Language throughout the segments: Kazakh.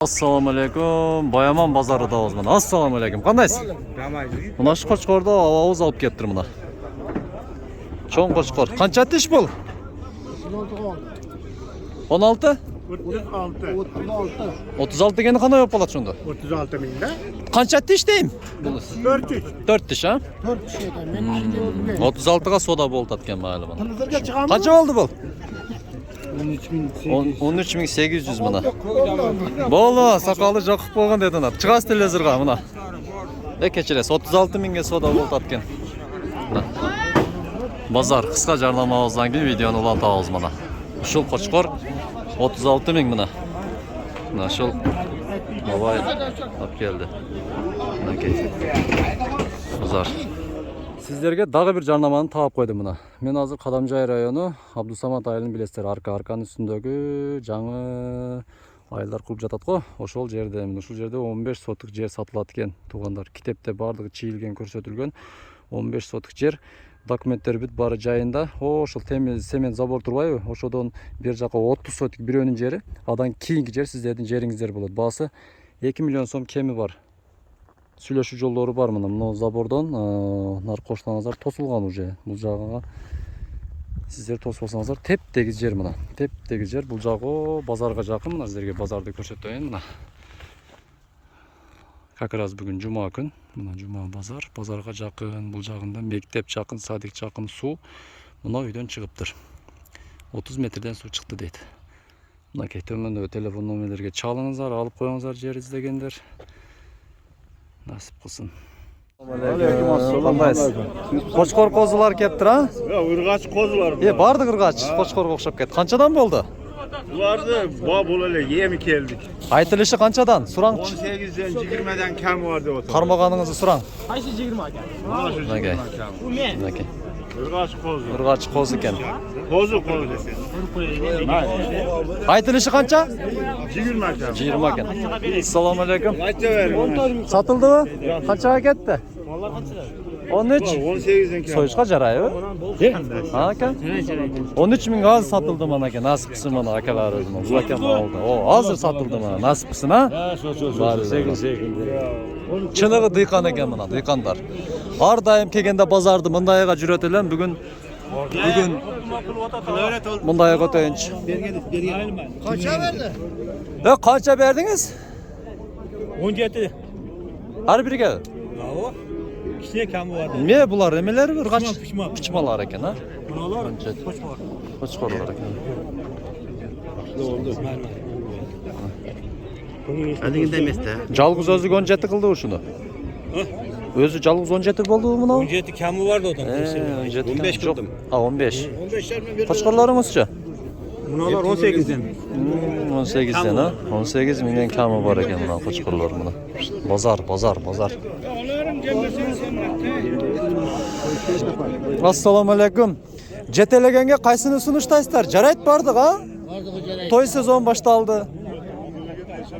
Assalomu alaykum. Boyaman bozorida mana. Assalomu alaykum. Qandaysiz? Mana shu qo'chqorda ovoz olib ketdir mana. Cho'ng qo'chqor. Qancha tish bul? 16? 36 geni qanday olib qoladi shunda? 36 mingda. Qancha tish deyim? 400. 4 tish ha? 4 tish ekan. 36 ga soda bo'ldi atgan mayli mana. Hozirga chiqamiz. Qancha oldi bu? 13800. 13800 mana. Bo'ldi, soqoli joqib qo'ygan dedilar. Chiqasiz televizorga mana. Kechirasiz 36 mingga soda bo'ldi atgan. Bozor qisqa jarlamamizdan keyin videoni ulantamiz mana. Shu qo'chqor 36 ming mana. Mana shu mobil olib keldi. Bozor. Sizlarga dag'i bir jarnamani topib qo'ydim mana. Men hozir Qadamjoy rayoni Abdusamad ayilini bilasizlar. Arkanın üstündagi жаңы ayıllar qurib жатат-ku. Oşol jerde, ошол жерде 15 sotuk yer satılatken tuğanlar. Kitepte bardығы çiğilgen, көрсөтүлгөн 15 sotuk yer. Dokumentteri бүт бары жайында. Ошол тemiz semen забор турбайбы? Ошодон бер жака 30 sotuk бирөөнүн жери, адан кийинки жер сиздердин жериңиздер болот. Баасы 2 миллион сом кеми бар. Сүйлөшүү жолдору бар мына забордон нар коштаңыздар тосулган уже. Бул жагыга сиздер тосбосоңуздар теп-тегиз жер мына. Теп-тегиз жер. Бул жагы базарга жакын. Мына сиздерге базарды көрсөтөйүн мына. Как раз бүгүн жума күн. Мына жума базар. Базарга жакын, бул жагында мектеп жакын, садик жакын, суу. Мына үйдөн чыгыптыр. 30 метрден суу чыкты дейт. Мына төмөндөгү телефон номерлерге чалыңыздар, алып коюңуздар жер издегендер. Nasip kılsın. Qandaysiz? Qo'chqor qo'zilar kelibdir ha? Yo, urg'ach qo'zilar. Bardi urg'ach, qo'chqorga o'xshab ketdi. Qanchadan bo'ldi? Bularni bo'lali yemi keldik. Aytilishi qanchadan? Surang. 18dan 20 dan kam bor deb o'tirdi. Qarmog'aningizni surang. Qaysi 20 aka? Mana shu 20 dan kam. Bu men. Urg'ach qo'zi. Urg'ach qo'zi ekan. Qo'zi desang. Aytilishi qancha? 20 kam. 20 ekan. Assalomu alaykum. Qancha berding? Satildimi? Qanchaga ketdi? Vallahi qancha? 13. 18 dan kam. So'yishqa jaraymi? Ha aka? 13 ming hozir satildi mana aka. Nasib qilsin mana akalarimiz. Bu akam oldi. O, hozir satildi mana. Nasib qilsin ha? Sekin. Чыныгы дыйкан экен мына, дыйкандар. Ар дайым келгенде базарды мындайга жүрөт элем. Бүгүн мындайга өтөйүнчү. Qancha berdi? Qancha berdingiz? 17. Har biriga. Bravo. Kichine kam vardı. Me bular emeler urg'ach Pichma. pichmalar ekan ha. Bunalar qo'chqor. Qo'chqorlar ekan. Aliginde emas-da. Жалгыз өзү 17 кылды ушуну. Өзү жалгыз 17 болду мына. 17 kamı vardı odan. 15 kıldım. Ha 15. 15'ler mi verdi? Qo'chqorlaringizchi? Bunalar 18'den. 18'den ha. 18 mingdan kami bor ekan mana qo'chqorlar mana. Bozor. Assalomu alaykum. Jetelegenge qaysini sunuştaysizlar? Jarayt bardiq ha? To'y sezon boshtaldi.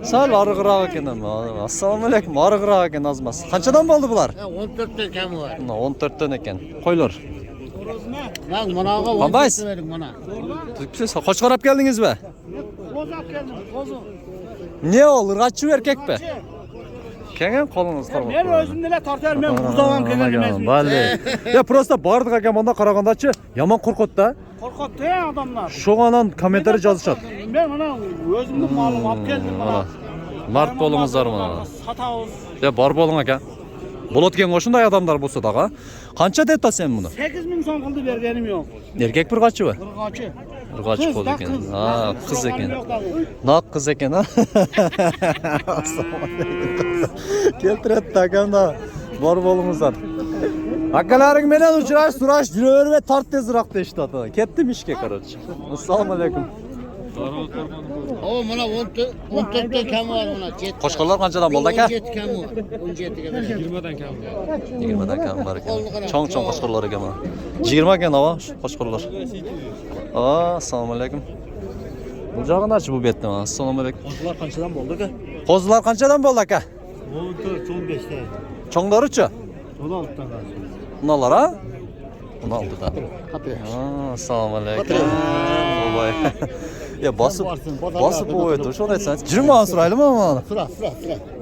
Sal arıgırak ekan ama. Assalomu alaykum. Arıgırak ekan azmas. Qanchadan bo'ldi bular? 14 dan kam var. 14 dan ekan. Qo'ylar. Lan managa 14 verdim mana. Siz qo'chqor olib keldingizmi? Qo'z olib keldim, qo'z. Ne olur? Urg'achchi erkakmi? Kelgan qo'lingiz qarab. Men o'zimdan tortar, men buzog'am kelgan emasman. Balli. Ya prosta bardiq ekan bunda qaragandachi yomon qo'rqotda. Qo'rqotdi odamlar. Sho'g'anan kommentariy yozishadi. Men mana o'zimning molim olib keldim mana. Mart bo'lingizlar mana. Satamiz. Ya bor bo'ling aka. Bo'ladigan o'shunday odamlar bo'lsa daga. Qancha debdi sen buni? 8000 so'm qildi berganim yo'q. Erkak urg'achchimi? Urg'ochi. Urg'achchi qo'l ekan. Ha, qiz ekan. Naq qiz ekan ha. Keltiradi akamda. Bor bo'lingizlar. Akalaring bilan surash, yuraverib tart tezroq deyishdi. Ketdim ishga qarorchi. Assalomu alaykum. O mana 14 dan kam var mana. Qo'chqorlar qanchadan bo'ldi aka? 17 kam var. 17 ga berdim. 20 dan kam. 20 dan kam bor ekan. Cho'ng qo'chqorlar ekan mana. 20 ekan ava qo'chqorlar. Assalomu alaykum. Bu jog'inachi bu betda. Assalomu alaykum. Qo'zlar qanchadan bo'ldi aka? Qo'zilar qanchadan bo'ldi aka? 14, 15 dan. Cho'ngdorichi? 16 dan. Bunalar ha? 16 dan. Assalomu alaykum. Voy. Ya basıp oydu. Şunu aytsanız. 20 man suraylımı mana? Sıra.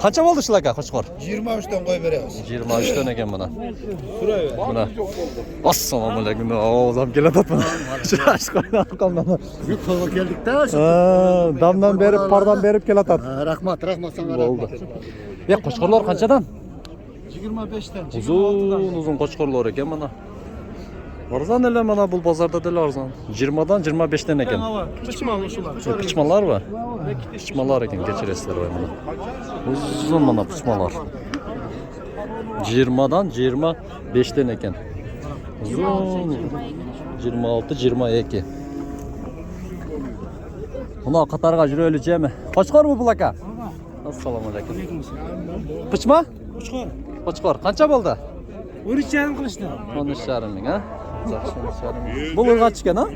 Qancha bo'ldi shularga qo'chqor? 23'ten koy beremiz. 23 dan ekan mana. Mana. Assalomu alaykum. Ovozam kelatadi mana. Shu qo'ydan arqamdan. Yük koyma geldik de. Damdan berib, pardan berib kelatadi. Rahmat sana Bo'ldi. Ya qo'chqorlar qanchadan? 25'ten. Uzun qo'chqorlar ekan mana. Arzon ele mana bu bozorda del arzon. 20 dan 25 dan ekan. Kıçmalı şular. Pichmalar va? Pichmalar ekan, kechirsizlar va mana. Uzun mana pichmalar. 20 dan 25 dan ekan. Uzun. 26, 22. Buna qatarga жүрөлүчүмү? Qo'chqormi bu aka? Assalomu alaykum. Pichma? Qo'chqor. Qancha bo'ldi? 13,5 qilishdi. 13,5 ming, ha? Yaxshi, 13,5. Bu urg'ach ekan, ha?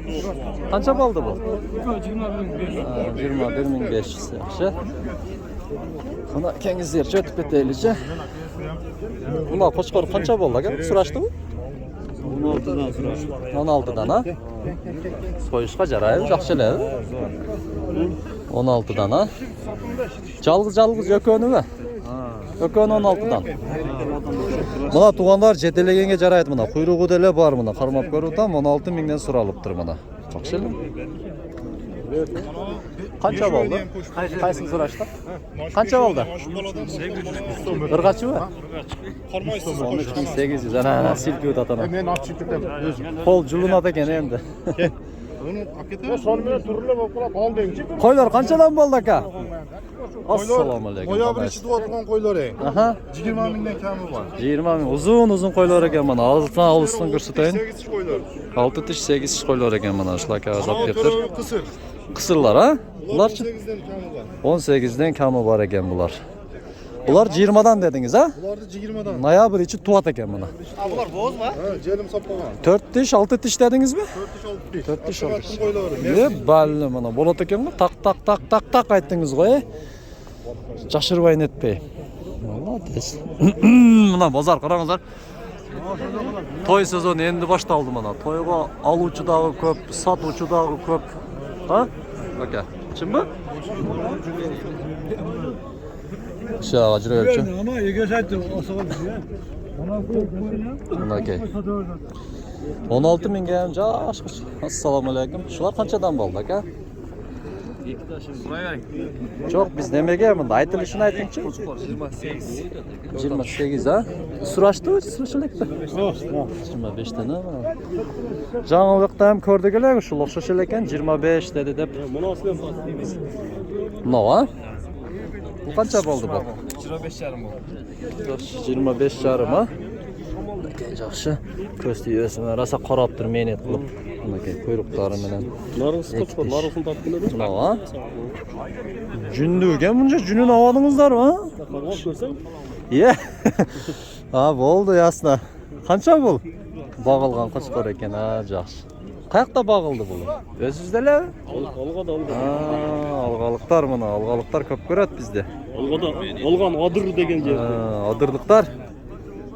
Qancha bo'ldi bu? 21,500 yaxshi. Buna kengizlarcha o'tib ketaylikchi. Buna qo'chqor qancha bo'ldi aka? Surashdimi? 16'dan sonra. 16 dan, ha? So'yishqa jarayib, yaxshilar. 16 dan, ha? Жалгыз экөөнүбү? Экөөнү 16 dan. Мына тугандар жетелегенге жарайт мына. Куйругу деле бар мына. Кармап көрүп атам 16 миңден суралыптыр мына. Жакшы эле. Канча болду? Кайсын сурашты? Канча болду? 800 Ыргачыбы? 13800. Ana silkip atana. Men açıp ketем özüm. Кол жулунат экен эмди. Onu akete sonuna turulab okup al deyince. Koylar kançadan boldu aka? Assalamu alaykum. Noyabr içi doğatılgan koylar ey. Aha. 20 minden kami var. 20 ming. Uzun koylar ekan mana. Ağzından avlusdan ko'rsatayin. 8 koylar. 6 tish 8 tish koylar ekan mana. Shularga azab berdir. Kısır. Kısırlar ha? Bular 18'den kami var. 18'den kami var ekan bular. Bular 20'dan dediniz ha? Bunlar da 20'dan. Noyabr içi tuvat ekan mana. Bunlar boz mu? Ha, celim saplaman. 4 tish 6 tish dediniz mi? 4 tiş 4 tish 6 tish. koylar. Ne balli mana. Bolat ekan mı? Tak aytdingiz qo'y. Жашырбайын этпей. Молодец. Мына базар караңыздар. Той сезону энди башталды мына. Тойго алуучу дагы көп, сатуучу дагы көп. Ha? Aka. Чынбы? Şağa жүрөбүчү. Ama göz açtı. O sabah ya. Ona koyuyor. Мынакей. 16 миңге жашкыч. Ассаламу алейкум. Шулар канчадан болду, ака? Çok biz nemeге мында айтылышын айтыңчы. 28 ha? Suraştı, suraşılыкты. 25 tane. Жаңылыкта ham көрдүк эле, ушул окшош эле экен, 25 деди деп. Мына, bu канча болду bu? 25,5 oldu. 25,5 ha? Жакшы. Көз тийбесин, раса карап тур мени кылып. Мынакей куйруктары менен. Narısı kaçma, narısını tattın dedi. Mına. Жүндүү экен мынча жүнүн абадыңыздарбы, ha? Bak görsen. Iya. Ha, болду, ясно. Канча бул? Багылган кочкор экен, ha, жакшы. Каякта багылды бул? Өзүбүздө эле? Alga da alga. Алгалыктар мына, алгалыктар көп көрөт бизде. Alga da algan adır degen yer. Адырдыктар.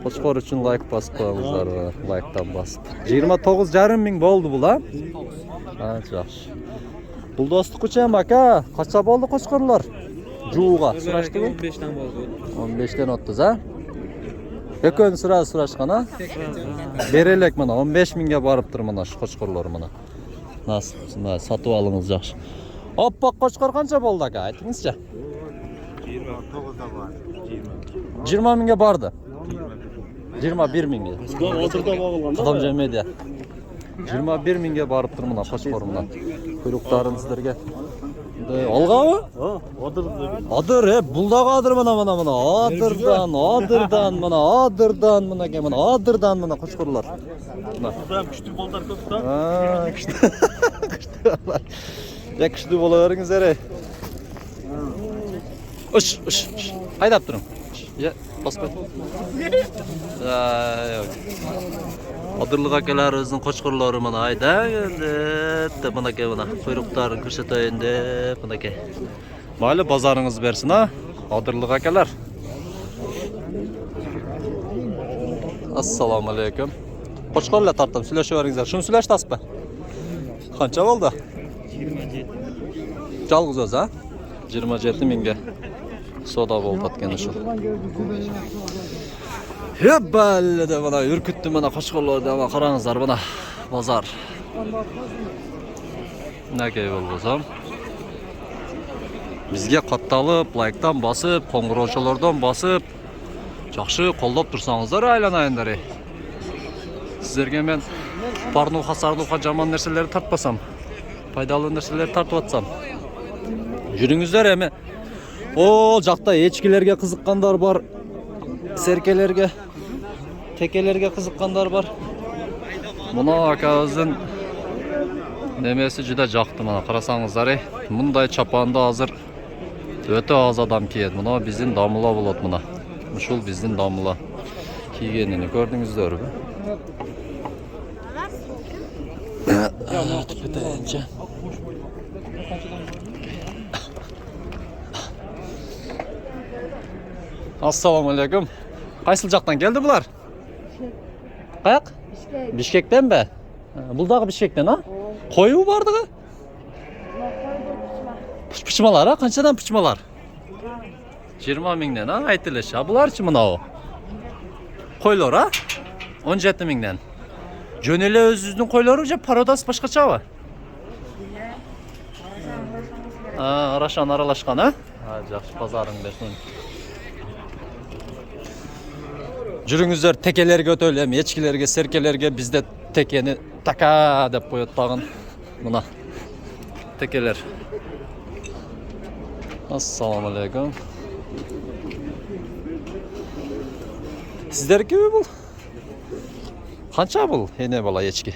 Кочкор үчүн лайк басып коюңуздар, лайктан басып. 29,5 миң болду бул, ha? Ha, жакшы. Бул достук үчүн ака, кача болду кочкорлор? Жууга сураштыбы? 15'ten oldu. 15'ten 30, ha? Экөөнү сурашкан, ha? Берелек мына 15 миңге барыптыр мына шу кочкорлор мына. Насып, сатып алыңыз жакшы. Оппак кочкор канча болду ака? Айтыңызчы. 29'da var. 20 миңге барды. 21 миңге. Adırda bağılan da. Кадам жемеде. 21 миңге барыптыр мына кочкор мына. Куйруктарын сиздерге. Алгабы? Adır degen. Адыр, бул дагы адыр мына. Адырдан мына адырдан мына кочкорлор. Мына. Burada küçük bollar köp da. Күчтүү. Ya күчтүү боло бериңиздер. Уш. Кайдап турум. Я баспай. Адырлык акалар өзүнүн кочкорлору мына айда келди. Мынакей мына куйруктарын көрсөтөйүн деп мынакей. Майлы базарыңыз берсин, ha? Адырлык акалар. Assalomu alaykum. Qo'chqorlar tartib, сөйлөшө бериңиздер. Шуну сөйлөштү аспы? Qancha bo'ldi? 27. Жалғыз өзі, а? 27 миңге сода болып аткен ұшы. Бәлі де бана үркітті мана қошқырларды ама қараңыздар бана базар. Нәкей бол болсам. Бізге қатталып, лайктан басып, қоңыраушылардан басып, жақшы қолдап тұрсаңыздар айланайындар. Сіздерге мен парнуха, сарнуха жаман нәрселерді тартпасам, пайдалы нәрселерді тартып атсам. Жүріңіздер әме. О, жақта ечкілерге қызыққандар бар, серкелерге, текелерге қызыққандар бар. Мұна акабыздың немесі жүдә жақты мына қарасаңыздар. Мұндай чапанды азыр өте аз адам киеді. Мұна біздің дамыла болады мұна. Мұшыл біздің дамыла кигенini көрдіңіздер бе? Ассаламу алейкум. Қайсыл жақтан келді бұлар? Қаяқ? Бишкектен бе? Бұл дағы Бишкектен, а? Қойы бардығы? Пұшмалар, а? Қаншадан пұшмалар? 20 миңнен, а? Айтылыш, а? Бұлар үшін мұнау? Қойлар, а? 17 миңнен. Жөнелі өзіңіздің қойлары же пародасы башқаша ба? Арашан аралашқан, а? Жақшы базарың берсін. Жүріңіздер текелерге өтөлем, ечкілерге, серкелерге бізде текені така деп қойып тағын. Мұна текелер. Ассаламу алейкум. Сіздерге бұл? Қанша бұл? Ене бала ечки.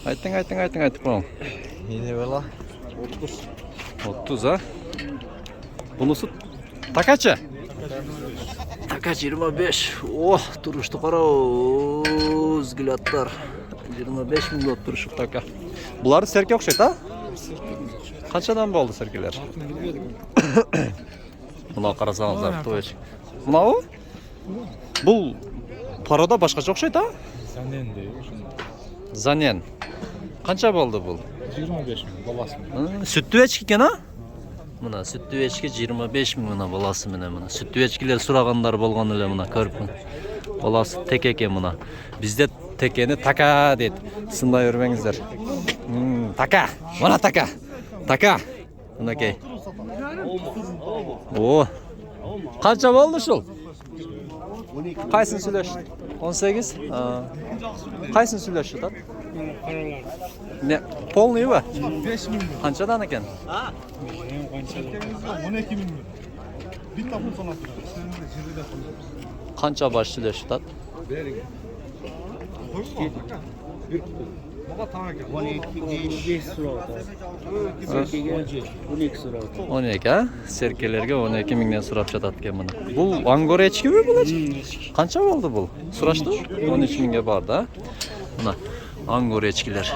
Айттың бұл. Ене бала 30, а? Бұнысы такача? Така 25. Ох, тұрышты қарау. Взгляттар. 25 миллион тұрышып така. Бұлары серке оқшайды, а? Қаншадан болды серкелер? Мұна қарасаңыздар, тоечік. Мұнау? Бұл парода башқаша оқшайды, а? Занен де. Занен. Қанша болды бұл? 25 мың баласы. Сүтті ечкі кен, а? Мұна сүтті ечкі 25 мың мұна баласы міне мұна. Сүтті ечкілер сұрағандар болған өлі мұна көріп мұна. Баласы теке кен мұна. Бізде текені така дейді. Сындай өрмеңіздер. Така. Мұна така. Така. Мұна кей. О. Қанша болды шыл? Қайсын сөйлеші? 18? Қайсын сөйлеші тат? Ne? Polnuyu mu? 5 мың. Қаншадан екен? 12 мың. Bir tapın sanatı. Қанша баш сөйлеші тат? On iki, ha? Serkelerge 12 mingden sұрап жатат екен мұны. Бұл ангор ечки mi бұл? Қанша болды бұл? Сұрашты? 13 мingге барды, ha? Мұна ангор ечкилер.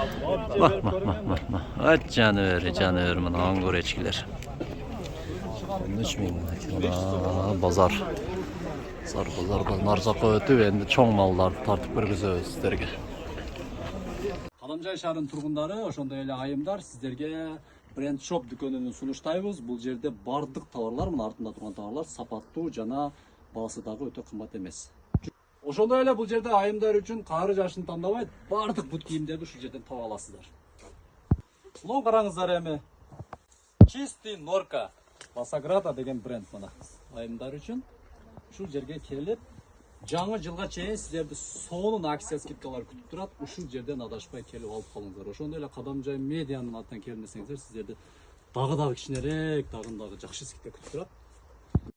Ат жаныр мұна ангор ечкилер. 13 мing. Мұна базар. Базарда нарзаққа өтіп, енді чоң малдарды тартып кіргіземіз сіздерге. Қадамжай шаарынын тургундары, ошондой эле айымдар сиздерге бренд шоп дүкөнүн сунуштайбыз. Бул жерде бардык товарлар, мына артында турган товарлар сапаттуу жана баасы дагы өтө кымбат эмес. Ошондой эле бул жерде айымдар үчүн кары жашын тандабай, бардык бут кийимдерди ушул жерден таба аласыздар. Мына караңыздар эми. Чистый Норка Басаграда деген бренд мына. Айымдар үчүн ушул жерге келип, жаңы жылга чейин сиздерди сонун акция скидкалар күтүп турат. Ушул жерден адашпай келип алып калыңыздар. Ошондой эле Кадамжай медианын атынан келмесеңиздер, сиздерди дагы кичинерээк, дагы жакшы скидка күтүп турат.